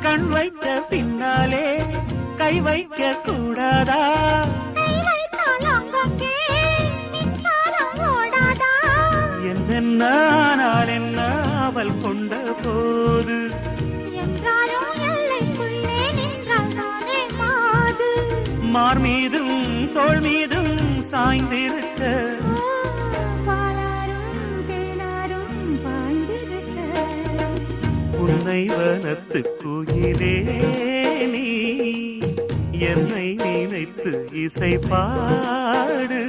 கண் வைத்த பின்னாலே கை வைக்க கூடாதா? என்னென்ன ஆனால் என்ன அவள் கொண்ட போது மார் மீதும் தோள் மீதும் சாய்ந்திருக்க உன்னை வனத்து குயிலே நீ என்னை நினைத்து இசை பாடு.